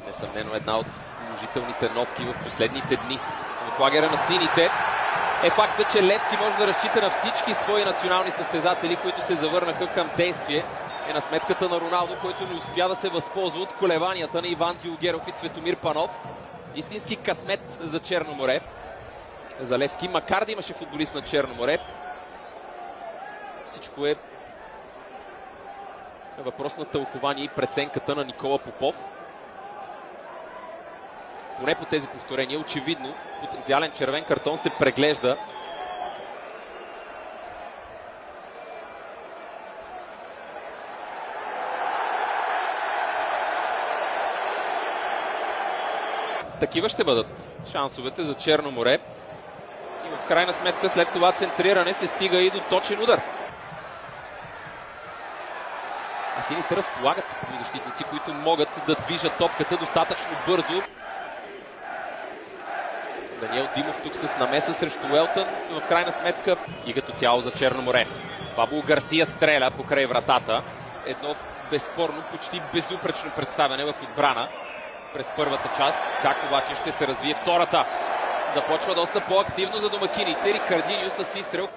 Несъмнено една от положителните нотки в последните дни в лагера на сините е факта, че Левски може да разчита на всички свои национални състезатели, които се завърнаха към действие. Е на сметката на Роналдо, който не успя да се възползва от колебанията на Иван Дюлгеров и Цветомир Панов. Истински късмет за Черно море. За Левски, макар да имаше футболист на Черно море, всичко е въпрос на тълкование и преценката на Никола Попов. Поне по тези повторения, очевидно, потенциален червен картон се преглежда. Такива ще бъдат шансовете за Черно море. И в крайна сметка след това центриране се стига и до точен удар. А сините разполагат с полузащитници, които могат да движат топката достатъчно бързо. Даниел Димов тук с намеса срещу Уелтън. В крайна сметка и като цяло за Черно море. Пабло Гарсия стреля покрай вратата. Едно безспорно, почти безупречно представяне в отбрана през първата част. Как обаче ще се развие втората? Започва доста по-активно за домакините. Рикардиньо с изстрел.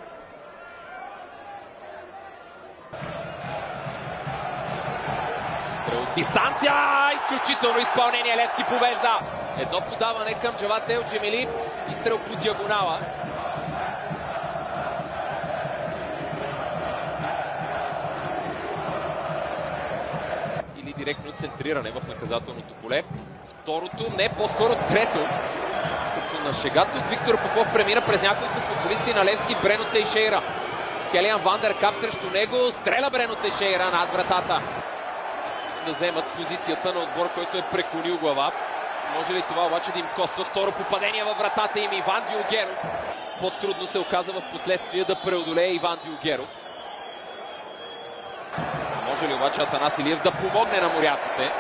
Изстрел от дистанция! Изключително изпълнение. Левски повежда. Едно подаване към Джават Ел Джемили. Изстрел по диагонала. Или директно центриране в наказателното поле. Второто, не, по-скоро трето. Като на шега тук Виктор Попов премина през няколко футболисти на Левски. Брено Тейшейра. Келиан Вандеркап срещу него. Стреля Брено Тейшейра над вратата. Да вземат позицията на отбор, който е преклонил глава. Може ли това обаче да им коства? Второ попадение във вратата им Иван Дюлгеров. По-трудно се оказа в последствие да преодолее Иван Дюлгеров. Може ли обаче Атанас Илиев да помогне на моряците?